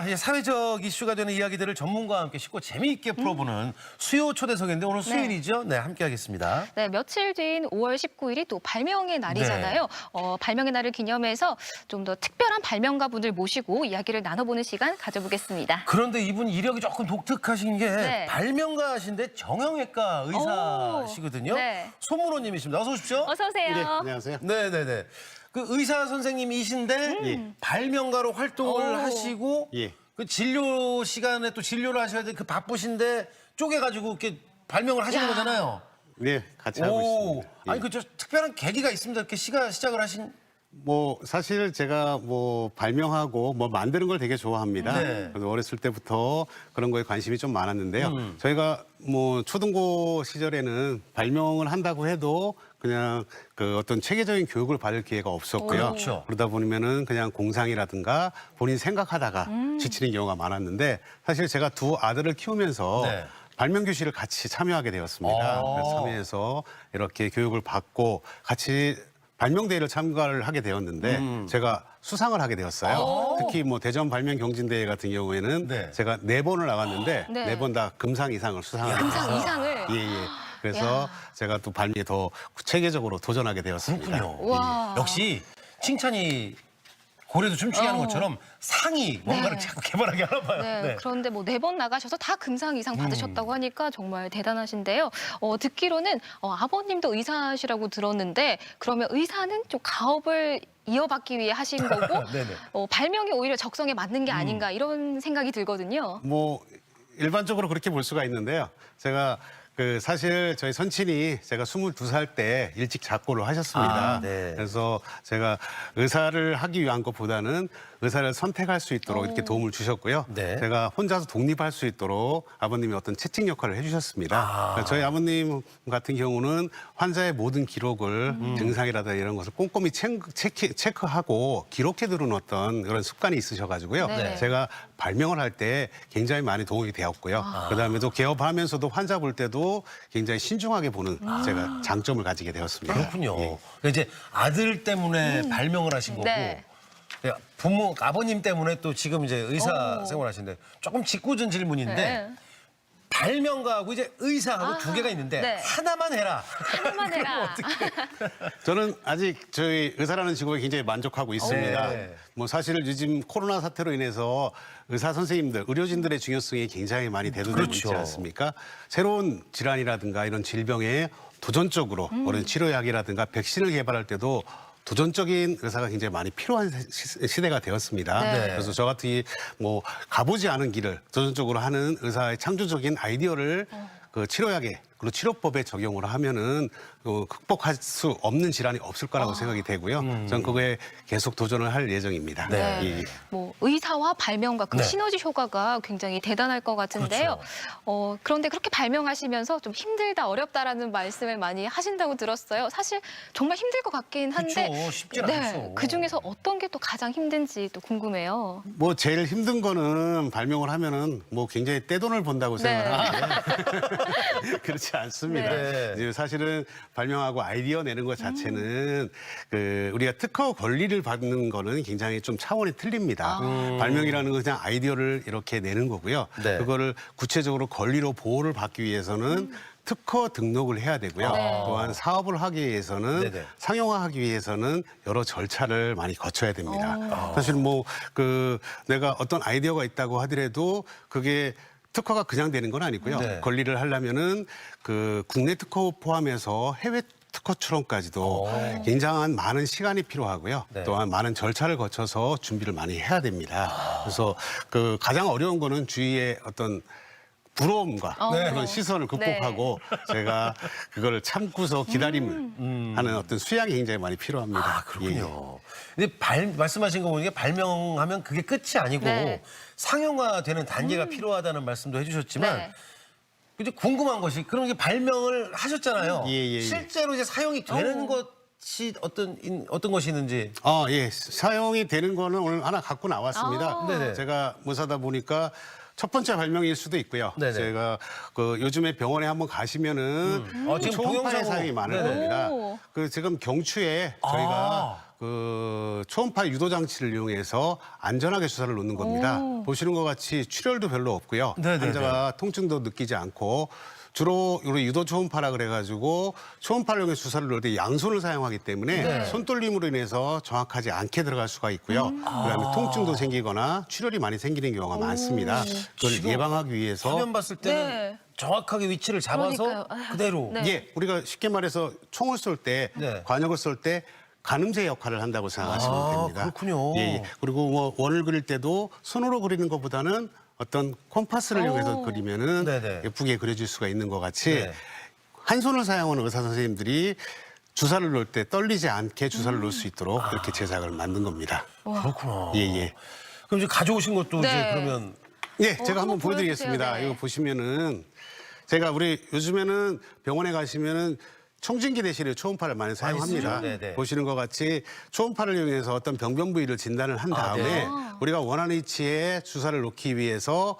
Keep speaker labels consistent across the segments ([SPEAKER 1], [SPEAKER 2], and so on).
[SPEAKER 1] 이제 사회적 이슈가 되는 이야기들을 전문가와 함께 쉽고 재미있게 풀어보는 수요 초대석인데 오늘 수요일이죠? 네, 함께 하겠습니다.
[SPEAKER 2] 네, 며칠 뒤인 5월 19일이 또 발명의 날이잖아요. 발명의 날을 기념해서 좀 더 특별한 발명가분들 모시고 이야기를 나눠보는 시간 가져보겠습니다.
[SPEAKER 1] 그런데 이분 이력이 조금 독특하신 게
[SPEAKER 2] 네.
[SPEAKER 1] 발명가신데 정형외과 의사시거든요.
[SPEAKER 2] 네.
[SPEAKER 1] 손문호님이십니다. 어서 오십시오.
[SPEAKER 2] 어서 오세요.
[SPEAKER 3] 네, 안녕하세요.
[SPEAKER 1] 네네네. 그 의사 선생님이신데 발명가로 활동을
[SPEAKER 2] 오.
[SPEAKER 1] 하시고
[SPEAKER 3] 예.
[SPEAKER 1] 그 진료 시간에 또 진료를 하셔야 돼 그 바쁘신데 쪼개가지고 이렇게 발명을 하시는 거잖아요.
[SPEAKER 3] 네, 같이 하고 있습니다. 예.
[SPEAKER 1] 아니 그 저 특별한 계기가 있습니다. 이렇게 시작을 하신.
[SPEAKER 3] 뭐 사실 제가 뭐 발명하고 뭐 만드는 걸 되게 좋아합니다.
[SPEAKER 1] 네.
[SPEAKER 3] 그래서 어렸을 때부터 그런 거에 관심이 좀 많았는데요. 저희가 뭐 초등고 시절에는 발명을 한다고 해도 그냥 그 어떤 체계적인 교육을 받을 기회가 없었고요.
[SPEAKER 1] 그렇죠.
[SPEAKER 3] 그러다 보면은 그냥 공상이라든가 본인 생각하다가 지치는 경우가 많았는데 사실 제가 두 아들을 키우면서
[SPEAKER 1] 네.
[SPEAKER 3] 발명 교실을 같이 참여하게 되었습니다. 그래서 참여해서 이렇게 교육을 받고 같이 발명 대회를 참가를 하게 되었는데 제가 수상을 하게 되었어요. 특히 뭐 대전 발명 경진대회 같은 경우에는
[SPEAKER 1] 네.
[SPEAKER 3] 제가 4번을 나갔는데
[SPEAKER 2] 네.
[SPEAKER 3] 4번 다 금상 이상을 수상을
[SPEAKER 2] 금상
[SPEAKER 3] 했어요.
[SPEAKER 2] 이상을.
[SPEAKER 3] 예, 예. 그래서 제가 또 발명에 더 체계적으로 도전하게 되었습니다.
[SPEAKER 1] 그렇군요.
[SPEAKER 2] 와.
[SPEAKER 1] 역시 칭찬이 고래도 춤추게 하는 것처럼 상이 뭔가를
[SPEAKER 2] 네.
[SPEAKER 1] 자꾸 개발하게 하나 봐요.
[SPEAKER 2] 네, 그런데 뭐 4번 나가셔서 다 금상 이상 받으셨다고 하니까 정말 대단하신데요. 듣기로는 아버님도 의사시라고 들었는데 그러면 의사는 좀 가업을 이어받기 위해 하신 거고
[SPEAKER 1] 네네.
[SPEAKER 2] 발명이 오히려 적성에 맞는 게 아닌가 이런 생각이 들거든요.
[SPEAKER 3] 뭐 일반적으로 그렇게 볼 수가 있는데요. 제가 그 사실 저희 선친이 제가 22살 때 일찍 작고를 하셨습니다.
[SPEAKER 1] 아, 네.
[SPEAKER 3] 그래서 제가 의사를 하기 위한 것보다는 의사를 선택할 수 있도록 이렇게 도움을 주셨고요.
[SPEAKER 1] 네.
[SPEAKER 3] 제가 혼자서 독립할 수 있도록 아버님이 어떤 채찍 역할을 해주셨습니다. 그러니까 저희 아버님 같은 경우는 환자의 모든 기록을 증상이라든가 이런 것을 꼼꼼히 체크하고 기록해 두는 어떤 그런 습관이 있으셔가지고요.
[SPEAKER 2] 네.
[SPEAKER 3] 제가 발명을 할 때 굉장히 많이 도움이 되었고요. 그다음에 또 개업하면서도 환자 볼 때도 굉장히 신중하게 보는 제가 장점을 가지게 되었습니다.
[SPEAKER 1] 그렇군요.
[SPEAKER 3] 예.
[SPEAKER 1] 그러니까 이제 아들 때문에 발명을 하신 거고
[SPEAKER 2] 네.
[SPEAKER 1] 부모 아버님 때문에 또 지금 이제 의사 생활하시는데 조금 짓궂은 질문인데
[SPEAKER 2] 네.
[SPEAKER 1] 발명가하고 이제 의사하고 두 개가 있는데
[SPEAKER 2] 네.
[SPEAKER 1] 하나만 해라.
[SPEAKER 2] 하나만 해라.
[SPEAKER 3] 저는 아직 저희 의사라는 직업에 굉장히 만족하고 있습니다.
[SPEAKER 1] 네.
[SPEAKER 3] 뭐 사실 요즘 코로나 사태로 인해서 의사 선생님들, 의료진들의 중요성이 굉장히 많이 대두되고
[SPEAKER 1] 그렇죠.
[SPEAKER 3] 있지 않습니까? 새로운 질환이라든가 이런 질병에 도전적으로 어떤 치료약이라든가 백신을 개발할 때도 도전적인 의사가 굉장히 많이 필요한 시대가 되었습니다.
[SPEAKER 2] 네.
[SPEAKER 3] 그래서 저 같은 뭐 가보지 않은 길을 도전적으로 하는 의사의 창조적인 아이디어를 그 치료약에 그리고 치료법에 적용을 하면은 극복할 수 없는 질환이 없을 거라고 생각이 되고요. 저는 그거에 계속 도전을 할 예정입니다.
[SPEAKER 1] 네.
[SPEAKER 3] 예.
[SPEAKER 2] 뭐 의사와 발명가 그
[SPEAKER 1] 네.
[SPEAKER 2] 시너지 효과가 굉장히 대단할 것 같은데요. 그런데 그렇게 발명하시면서 좀 힘들다 어렵다라는 말씀을 많이 하신다고 들었어요. 사실 정말 힘들 것 같긴 한데
[SPEAKER 1] 그렇죠. 쉽진 않죠.
[SPEAKER 2] 그 중에서 어떤 게 또 가장 힘든지 또 궁금해요.
[SPEAKER 3] 뭐 제일 힘든 거는 발명을 하면은 뭐 굉장히 떼돈을 번다고 생각을 하는데 그렇지 않습니다.
[SPEAKER 1] 네.
[SPEAKER 3] 이제 사실은 발명하고 아이디어 내는 것 자체는 그 우리가 특허 권리를 받는 거는 굉장히 좀 차원이 틀립니다. 발명이라는 건 그냥 아이디어를 이렇게 내는 거고요.
[SPEAKER 1] 네.
[SPEAKER 3] 그거를 구체적으로 권리로 보호를 받기 위해서는 특허 등록을 해야 되고요.
[SPEAKER 2] 네.
[SPEAKER 3] 또한 사업을 하기 위해서는
[SPEAKER 1] 네네.
[SPEAKER 3] 상용화하기 위해서는 여러 절차를 많이 거쳐야 됩니다. 사실 뭐 그 내가 어떤 아이디어가 있다고 하더라도 그게 특허가 그냥 되는 건 아니고요.
[SPEAKER 1] 네.
[SPEAKER 3] 권리를 하려면은 그 국내 특허 포함해서 해외 특허처럼까지도 굉장한 많은 시간이 필요하고요.
[SPEAKER 1] 네.
[SPEAKER 3] 또한 많은 절차를 거쳐서 준비를 많이 해야 됩니다. 그래서 그 가장 어려운 거는 주위의 어떤 부러움과 그런 시선을 극복하고 제가 그거를 참고서 기다림을 하는 어떤 수양이 굉장히 많이 필요합니다.
[SPEAKER 1] 아, 그렇군요. 근데 말씀하신 거 보니까 발명하면 그게 끝이 아니고
[SPEAKER 2] 네.
[SPEAKER 1] 상용화되는 단계가 필요하다는 말씀도 해주셨지만
[SPEAKER 2] 네.
[SPEAKER 1] 이제 궁금한 것이 그런 게 발명을 하셨잖아요.
[SPEAKER 3] 예.
[SPEAKER 1] 실제로 이제 사용이 되는 것이 어떤 것이 있는지.
[SPEAKER 3] 예. 사용이 되는 거는 오늘 하나 갖고 나왔습니다.
[SPEAKER 1] 네네.
[SPEAKER 3] 제가 모사다 보니까 첫 번째 발명일 수도 있고요.
[SPEAKER 1] 네네.
[SPEAKER 3] 제가 그 요즘에 병원에 한번 가시면은
[SPEAKER 1] 지금
[SPEAKER 3] 초음파의
[SPEAKER 1] 동영상으로.
[SPEAKER 3] 사용이 많을
[SPEAKER 1] 네네.
[SPEAKER 3] 겁니다.
[SPEAKER 2] 오.
[SPEAKER 3] 그 지금 경추에 저희가 그 초음파 유도 장치를 이용해서 안전하게 주사를 놓는 겁니다. 보시는 것 같이 출혈도 별로 없고요.
[SPEAKER 1] 네네네.
[SPEAKER 3] 환자가 통증도 느끼지 않고 주로 우리 유도 초음파라 그래가지고 초음파를 이용해 주사를 놓을 때 양손을 사용하기 때문에
[SPEAKER 1] 네.
[SPEAKER 3] 손떨림으로 인해서 정확하지 않게 들어갈 수가 있고요. 그다음에 통증도 생기거나 출혈이 많이 생기는 경우가 많습니다. 그걸
[SPEAKER 1] 지금
[SPEAKER 3] 예방하기 위해서
[SPEAKER 1] 화면 봤을 때는
[SPEAKER 2] 네.
[SPEAKER 1] 정확하게 위치를 잡아서
[SPEAKER 2] 그러니까요. 아휴,
[SPEAKER 1] 그대로.
[SPEAKER 2] 네.
[SPEAKER 3] 예, 우리가 쉽게 말해서 총을 쏠 때,
[SPEAKER 1] 네.
[SPEAKER 3] 관역을 쏠 때 가늠제 역할을 한다고 생각하시면
[SPEAKER 1] 아,
[SPEAKER 3] 됩니다.
[SPEAKER 1] 그렇군요.
[SPEAKER 3] 예, 예. 그리고 뭐 원을 그릴 때도 손으로 그리는 것보다는 어떤 콤파스를 이용해서 그리면은
[SPEAKER 1] 네네.
[SPEAKER 3] 예쁘게 그려질 수가 있는 것 같이
[SPEAKER 1] 네.
[SPEAKER 3] 한 손을 사용하는 의사 선생님들이 주사를 놓을 때 떨리지 않게 주사를 놓을 수 있도록 그렇게 제작을 만든 겁니다.
[SPEAKER 1] 그렇구나.
[SPEAKER 3] 예, 예.
[SPEAKER 1] 그럼 이제 가져오신 것도 이제
[SPEAKER 2] 네.
[SPEAKER 1] 그러면
[SPEAKER 3] 예, 제가
[SPEAKER 2] 한번
[SPEAKER 3] 한번 보여드리겠습니다.
[SPEAKER 2] 보여주세요. 네.
[SPEAKER 3] 이거 보시면은 제가 우리 요즘에는 병원에 가시면은 청진기 대신에 초음파를 많이 사용합니다.
[SPEAKER 1] 쓰죠. 네네.
[SPEAKER 3] 보시는 것 같이 초음파를 이용해서 어떤 병변 부위를 진단을 한 다음에
[SPEAKER 1] 네.
[SPEAKER 3] 우리가 원하는 위치에 주사를 놓기 위해서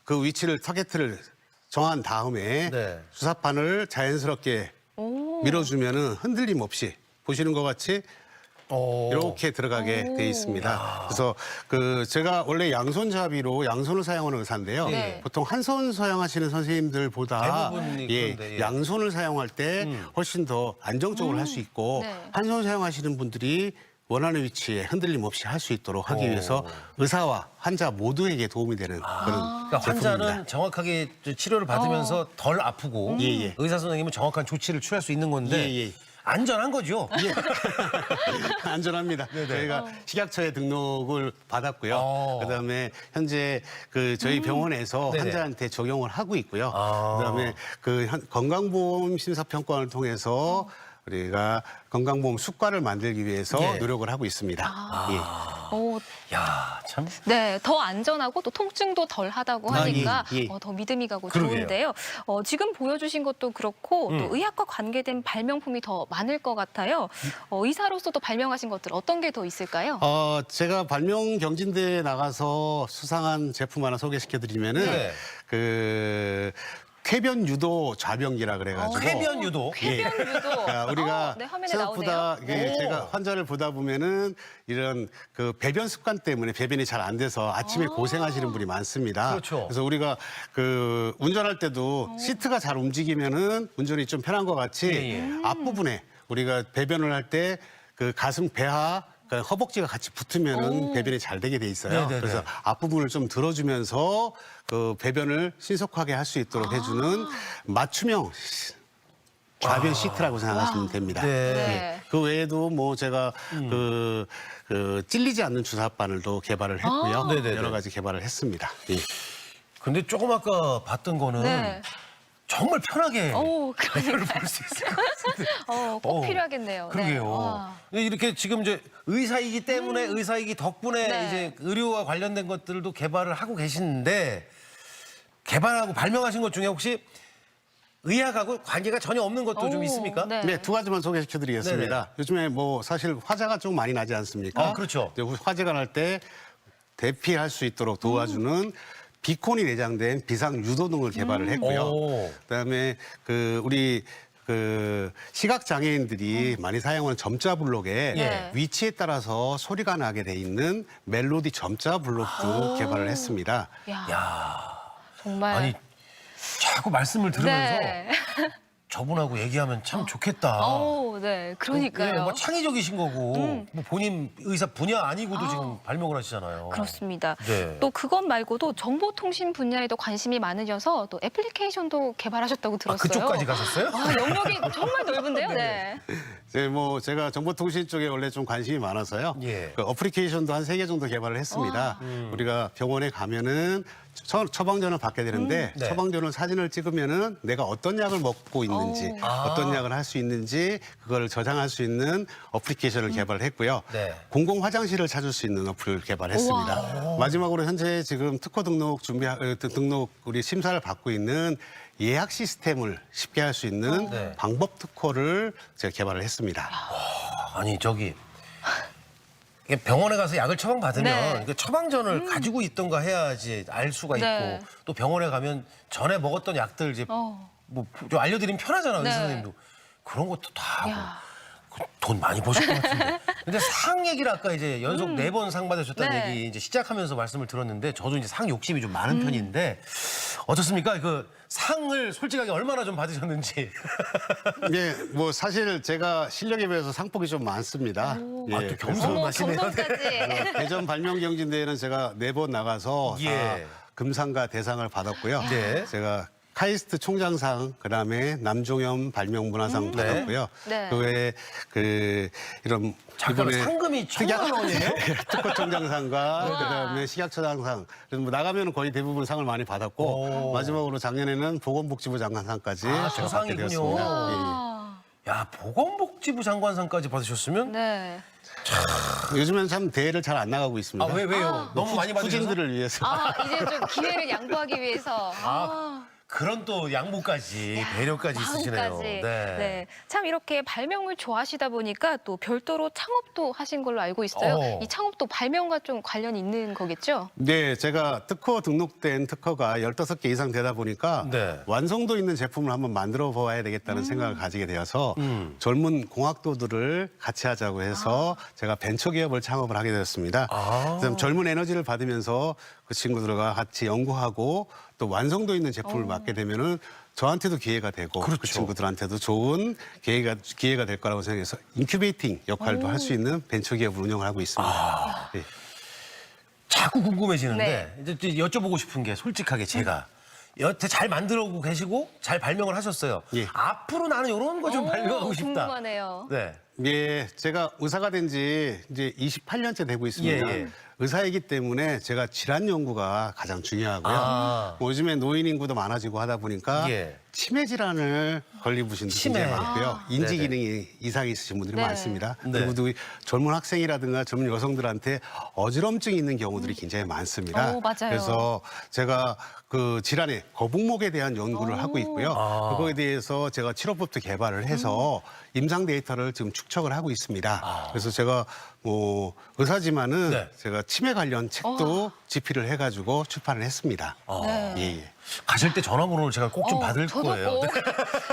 [SPEAKER 3] 그 위치를 타겟을 정한 다음에
[SPEAKER 1] 네.
[SPEAKER 3] 주사판을 자연스럽게 밀어주면은 흔들림 없이 보시는 것 같이 이렇게 들어가게 돼 있습니다. 그래서 그 제가 원래 양손잡이로 양손을 사용하는 의사인데요.
[SPEAKER 2] 네.
[SPEAKER 3] 보통 한 손 사용하시는 선생님들보다
[SPEAKER 1] 대부분이
[SPEAKER 3] 예,
[SPEAKER 1] 그런데, 예.
[SPEAKER 3] 양손을 사용할 때 훨씬 더 안정적으로 할 수 있고
[SPEAKER 2] 네.
[SPEAKER 3] 한 손 사용하시는 분들이 원하는 위치에 흔들림 없이 할 수 있도록 하기 위해서 의사와 환자 모두에게 도움이 되는 그런
[SPEAKER 1] 그러니까
[SPEAKER 3] 제품입니다.
[SPEAKER 1] 환자는 정확하게 치료를 받으면서 덜 아프고
[SPEAKER 3] 예, 예.
[SPEAKER 1] 의사 선생님은 정확한 조치를 취할 수 있는 건데
[SPEAKER 3] 예, 예.
[SPEAKER 1] 안전한 거죠.
[SPEAKER 3] 예. 안전합니다. 저희가 식약처에 등록을 받았고요.
[SPEAKER 1] 어.
[SPEAKER 3] 그다음에 현재 그 저희 병원에서
[SPEAKER 1] 네네.
[SPEAKER 3] 환자한테 적용을 하고 있고요.
[SPEAKER 1] 아.
[SPEAKER 3] 그다음에 그 건강보험 심사평가를 통해서 우리가 건강보험 수가를 만들기 위해서
[SPEAKER 1] 예.
[SPEAKER 3] 노력을 하고 있습니다.
[SPEAKER 2] 오,
[SPEAKER 1] 야, 참.
[SPEAKER 2] 네, 더 안전하고 또 통증도 덜하다고 하니까
[SPEAKER 3] 예, 예.
[SPEAKER 2] 더 믿음이 가고
[SPEAKER 1] 그러게요.
[SPEAKER 2] 좋은데요. 지금 보여주신 것도 그렇고 또 의학과 관계된 발명품이 더 많을 것 같아요. 의사로서도 발명하신 것들 어떤 게 더 있을까요?
[SPEAKER 3] 제가 발명 경진대회에 나가서 수상한 제품 하나 소개시켜드리면은
[SPEAKER 1] 네.
[SPEAKER 3] 그 쾌변 유도 좌변기라 그래가지고
[SPEAKER 1] 쾌변 유도.
[SPEAKER 2] 쾌변 유도.
[SPEAKER 3] 우리가
[SPEAKER 2] 네, 화면에
[SPEAKER 3] 생각보다
[SPEAKER 2] 나오네요.
[SPEAKER 3] 이게
[SPEAKER 1] 오.
[SPEAKER 3] 제가 환자를 보다 보면은 이런 그 배변 습관 때문에 배변이 잘 안 돼서 아침에 고생하시는 분이 많습니다.
[SPEAKER 1] 그렇죠.
[SPEAKER 3] 그래서 우리가 그 운전할 때도 시트가 잘 움직이면은 운전이 좀 편한 것 같이
[SPEAKER 1] 예, 예.
[SPEAKER 3] 앞부분에 우리가 배변을 할 때 그 가슴 배하 그러니까 허벅지가 같이 붙으면은 배변이 잘 되게 돼 있어요.
[SPEAKER 1] 네네네.
[SPEAKER 3] 그래서 앞부분을 좀 들어주면서 그 배변을 신속하게 할 수 있도록 해주는 맞춤형 좌변 시트라고 생각하시면 됩니다.
[SPEAKER 1] 네.
[SPEAKER 2] 네.
[SPEAKER 3] 그 외에도 뭐 제가 그 찔리지 않는 주사바늘도 개발을 했고요.
[SPEAKER 1] 네네네.
[SPEAKER 3] 여러 가지 개발을 했습니다. 예.
[SPEAKER 1] 근데 조금 아까 봤던 거는
[SPEAKER 2] 네.
[SPEAKER 1] 정말 편하게
[SPEAKER 2] 오,
[SPEAKER 1] 배변을 볼 수 있을 것 같은데.
[SPEAKER 2] 꼭
[SPEAKER 1] 어,
[SPEAKER 2] 필요하겠네요. 네.
[SPEAKER 1] 그러게요.
[SPEAKER 2] 와.
[SPEAKER 1] 근데 이렇게 지금 이제 의사이기 때문에 의사이기 덕분에
[SPEAKER 2] 네.
[SPEAKER 1] 이제 의료와 관련된 것들도 개발을 하고 계시는데 개발하고 발명하신 것 중에 혹시 의학하고 관계가 전혀 없는 것도 좀
[SPEAKER 2] 오,
[SPEAKER 1] 있습니까?
[SPEAKER 2] 네.
[SPEAKER 3] 네, 두 가지만 소개시켜드리겠습니다.
[SPEAKER 1] 네네.
[SPEAKER 3] 요즘에 뭐 사실 화재가 좀 많이 나지 않습니까?
[SPEAKER 1] 그렇죠.
[SPEAKER 3] 이제 화재가 날 때 대피할 수 있도록 도와주는 비콘이 내장된 비상 유도등을 개발을 했고요.
[SPEAKER 1] 오.
[SPEAKER 3] 그다음에 그 우리 그 시각 장애인들이 많이 사용하는 점자 블록에
[SPEAKER 2] 예.
[SPEAKER 3] 위치에 따라서 소리가 나게 돼 있는 멜로디 점자 블록도 개발을 했습니다.
[SPEAKER 2] 야, 정말.
[SPEAKER 1] 아니 자꾸 말씀을 들으면서
[SPEAKER 2] 네.
[SPEAKER 1] 저분하고 얘기하면 참 좋겠다.
[SPEAKER 2] 네, 그러니까요.
[SPEAKER 1] 네, 뭐 창의적이신 거고 뭐 본인 의사 분야 아니고도 지금 발명을 하시잖아요.
[SPEAKER 2] 그렇습니다.
[SPEAKER 1] 네.
[SPEAKER 2] 또 그것 말고도 정보통신 분야에도 관심이 많으셔서 또 애플리케이션도 개발하셨다고 들었어요.
[SPEAKER 1] 그쪽까지 가셨어요?
[SPEAKER 2] 영역이 정말 넓은데요. 네.
[SPEAKER 3] 네, 뭐 제가 정보통신 쪽에 원래 좀 관심이 많아서요.
[SPEAKER 1] 예.
[SPEAKER 3] 그 어플리케이션도 한 3개 정도 개발을 했습니다. 우리가 병원에 가면은 처방전을 받게 되는데
[SPEAKER 1] 네.
[SPEAKER 3] 처방전을 사진을 찍으면은 내가 어떤 약을 먹고 있는지 어떤 약을 할 수 있는지 그걸 저장할 수 있는 어플리케이션을 개발을 했고요.
[SPEAKER 1] 네.
[SPEAKER 3] 공공 화장실을 찾을 수 있는 어플을 개발했습니다. 마지막으로 현재 지금 특허 등록 등록 우리 심사를 받고 있는 예약 시스템을 쉽게 할 수 있는
[SPEAKER 1] 네.
[SPEAKER 3] 방법 특허를 제가 개발을 했습니다.
[SPEAKER 1] 아니 저기 이게 병원에 가서 약을 처방받으면
[SPEAKER 2] 네.
[SPEAKER 1] 그 처방전을 가지고 있던가 해야지 알 수가 있고
[SPEAKER 2] 네.
[SPEAKER 1] 또 병원에 가면 전에 먹었던 약들 이제 뭐 좀 알려드리면 편하잖아요.
[SPEAKER 2] 네.
[SPEAKER 1] 의사 선생님도. 그런 것도 다 하고.
[SPEAKER 2] 야.
[SPEAKER 1] 돈 많이 버실 것 같은데. 근데 상 얘기를 아까 이제 연속 4번 상 받으셨다는
[SPEAKER 2] 네.
[SPEAKER 1] 얘기 이제 시작하면서 말씀을 들었는데 저도 이제 상 욕심이 좀 많은 편인데 어떻습니까? 그 상을 솔직하게 얼마나 좀 받으셨는지.
[SPEAKER 3] 예, 뭐 사실 제가 실력에 비해서 상복이 좀 많습니다. 예,
[SPEAKER 1] 아, 또
[SPEAKER 3] 그래서
[SPEAKER 1] 겸손.
[SPEAKER 2] 어머,
[SPEAKER 1] 마시네요.
[SPEAKER 2] 겸손까지.
[SPEAKER 3] 대전 발명경진대회는 제가 4번 나가서
[SPEAKER 1] 예.
[SPEAKER 3] 다 금상과 대상을 받았고요.
[SPEAKER 1] 네.
[SPEAKER 3] 제가 카이스트 총장상, 그다음에 남종현 발명문화상 받았고요.
[SPEAKER 2] 네.
[SPEAKER 3] 그 외에 그 이런
[SPEAKER 1] 잠깐만, 상금이 1,000만 원이에요?
[SPEAKER 3] 특허총장상과 그다음에 식약처장상. 그래서 뭐 나가면 거의 대부분 상을 많이 받았고 마지막으로 작년에는 보건복지부 장관상까지
[SPEAKER 1] 아,
[SPEAKER 3] 제가 받게
[SPEAKER 1] 수상이군요.
[SPEAKER 3] 되었습니다. 예.
[SPEAKER 2] 아,
[SPEAKER 1] 야, 보건복지부 장관상까지 받으셨으면?
[SPEAKER 2] 네.
[SPEAKER 3] 요즘엔 참 대회를 잘 안 나가고
[SPEAKER 1] 아,
[SPEAKER 3] 있습니다.
[SPEAKER 1] 왜요? 너무 많이 받으셔서?
[SPEAKER 3] 후진들을 위해서.
[SPEAKER 2] 아, 이제 좀 기회를 양보하기 위해서.
[SPEAKER 1] 그런 또 양보까지, 배려까지 있으시네요.
[SPEAKER 2] 마음까지. 네. 참 이렇게 발명을 좋아하시다 보니까 또 별도로 창업도 하신 걸로 알고 있어요. 이 창업도 발명과 좀 관련이 있는 거겠죠?
[SPEAKER 3] 네, 제가 특허 등록된 특허가 15개 이상 되다 보니까
[SPEAKER 1] 네.
[SPEAKER 3] 완성도 있는 제품을 한번 만들어 보아야 되겠다는 생각을 가지게 되어서 젊은 공학도들을 같이 하자고 해서 제가 벤처기업을 창업을 하게 되었습니다. 그래서 젊은 에너지를 받으면서 그 친구들과 같이 연구하고 또 완성도 있는 제품을 맡게 되면은 저한테도 기회가 되고 그
[SPEAKER 1] 그렇죠.
[SPEAKER 3] 친구들한테도 좋은 기회가 될 거라고 생각해서 인큐베이팅 역할도 할 수 있는 벤처기업을 운영을 하고 있습니다. 네.
[SPEAKER 1] 자꾸 궁금해지는데
[SPEAKER 2] 네.
[SPEAKER 1] 이제 여쭤보고 싶은 게 솔직하게 제가 여태 잘 만들어오고 계시고 잘 발명을 하셨어요.
[SPEAKER 3] 예.
[SPEAKER 1] 앞으로 나는 이런 거 좀 발명하고 싶다.
[SPEAKER 2] 궁금하네요.
[SPEAKER 1] 네.
[SPEAKER 3] 예, 제가 의사가 된 지 이제 28년째 되고 있습니다.
[SPEAKER 1] 예, 예.
[SPEAKER 3] 의사이기 때문에 제가 질환 연구가 가장 중요하고요.
[SPEAKER 1] 아.
[SPEAKER 3] 뭐 요즘에 노인 인구도 많아지고 하다 보니까
[SPEAKER 1] 예.
[SPEAKER 3] 치매 질환을 걸린 분들이
[SPEAKER 1] 치매.
[SPEAKER 3] 굉장히 많고요. 인지
[SPEAKER 1] 네네.
[SPEAKER 3] 기능이 이상이 있으신 분들이
[SPEAKER 2] 네.
[SPEAKER 3] 많습니다.
[SPEAKER 1] 네.
[SPEAKER 3] 그리고 또 젊은 학생이라든가 젊은 여성들한테 어지럼증이 있는 경우들이 굉장히 많습니다.
[SPEAKER 2] 맞아요.
[SPEAKER 3] 그래서 제가 그 질환의 거북목에 대한 연구를 하고 있고요.
[SPEAKER 1] 아.
[SPEAKER 3] 그거에 대해서 제가 치료법도 개발을 해서 임상 데이터를 지금 축적을 하고 있습니다. 그래서 제가 뭐 의사지만은
[SPEAKER 1] 네.
[SPEAKER 3] 제가 치매 관련 책도 집필을 해가지고 출판을 했습니다.
[SPEAKER 2] 네.
[SPEAKER 3] 예, 예.
[SPEAKER 1] 가실 때 전화번호를 제가 꼭 좀 받을
[SPEAKER 2] 저도
[SPEAKER 1] 거예요.
[SPEAKER 2] 꼭
[SPEAKER 1] 네.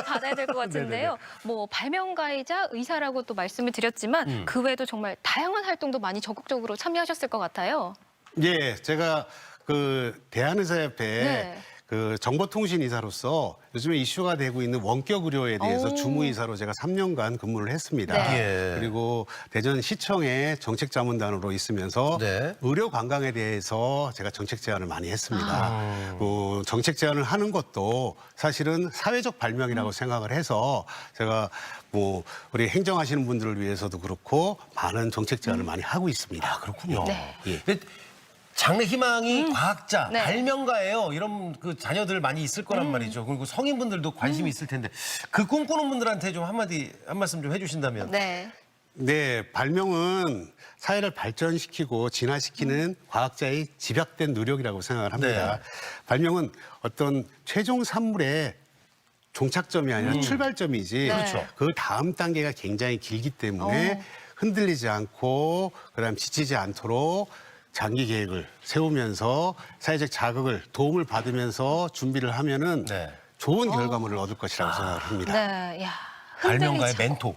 [SPEAKER 2] 받아야 될 것 같은데요. 뭐 발명가이자 의사라고 또 말씀을 드렸지만 그 외에도 정말 다양한 활동도 많이 적극적으로 참여하셨을 것 같아요.
[SPEAKER 3] 예, 제가 그 대한의사협회
[SPEAKER 2] 네.
[SPEAKER 3] 그 정보통신이사로서 요즘에 이슈가 되고 있는 원격 의료에 대해서
[SPEAKER 2] 오.
[SPEAKER 3] 주무이사로 제가 3년간 근무를 했습니다.
[SPEAKER 2] 네.
[SPEAKER 1] 예.
[SPEAKER 3] 그리고 대전시청의 정책자문단으로 있으면서
[SPEAKER 1] 네.
[SPEAKER 3] 의료 관광에 대해서 제가 정책 제안을 많이 했습니다.
[SPEAKER 1] 아.
[SPEAKER 3] 정책 제안을 하는 것도 사실은 사회적 발명이라고 생각을 해서 제가 뭐 우리 행정하시는 분들을 위해서도 그렇고 많은 정책 제안을 많이 하고 있습니다.
[SPEAKER 1] 아, 그렇군요.
[SPEAKER 2] 네.
[SPEAKER 3] 예.
[SPEAKER 1] 근데 장래 희망이 과학자,
[SPEAKER 2] 네.
[SPEAKER 1] 발명가예요. 이런 그 자녀들 많이 있을 거란 말이죠. 그리고 성인분들도 관심이 있을 텐데 그 꿈꾸는 분들한테 좀 한 말씀 좀 해주신다면.
[SPEAKER 2] 네.
[SPEAKER 3] 네, 발명은 사회를 발전시키고 진화시키는 과학자의 집약된 노력이라고 생각을 합니다.
[SPEAKER 1] 네.
[SPEAKER 3] 발명은 어떤 최종 산물의 종착점이 아니라 출발점이지.
[SPEAKER 1] 그렇죠.
[SPEAKER 3] 그 다음 단계가 굉장히 길기 때문에 흔들리지 않고 그다음 지치지 않도록 장기 계획을 세우면서 사회적 자극을 도움을 받으면서 준비를 하면은
[SPEAKER 1] 네.
[SPEAKER 3] 좋은 결과물을 얻을 것이라고 생각을 합니다.
[SPEAKER 2] 네. 야.
[SPEAKER 1] 발명가의
[SPEAKER 2] 흔들리지
[SPEAKER 1] 멘토.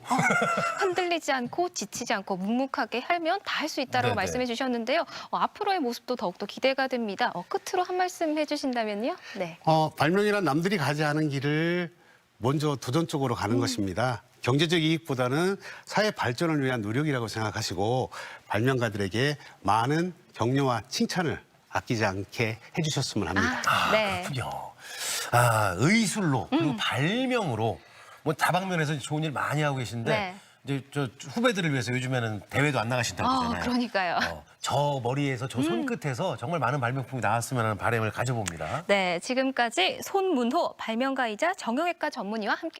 [SPEAKER 2] 흔들리지 않고 지치지 않고 묵묵하게 하면 다 할 수 있다라고
[SPEAKER 1] 네네.
[SPEAKER 2] 말씀해 주셨는데요. 앞으로의 모습도 더욱더 기대가 됩니다. 끝으로 한 말씀 해주신다면요. 네.
[SPEAKER 3] 발명이란 남들이 가지 않은 길을 먼저 도전적으로 가는 것입니다. 경제적 이익보다는 사회 발전을 위한 노력이라고 생각하시고 발명가들에게 많은 격려와 칭찬을 아끼지 않게 해주셨으면 합니다.
[SPEAKER 2] 네.
[SPEAKER 1] 그렇군요. 아, 의술로 그리고 발명으로 뭐 다방면에서 좋은 일 많이 하고 계신데
[SPEAKER 2] 네.
[SPEAKER 1] 이제 저 후배들을 위해서 요즘에는 대회도 안 나가신다고 그러잖아요.
[SPEAKER 2] 그러니까요.
[SPEAKER 1] 저 머리에서 저 손끝에서 정말 많은 발명품이 나왔으면 하는 바람을 가져봅니다.
[SPEAKER 2] 네, 지금까지 손문호 발명가이자 정형외과 전문의와 함께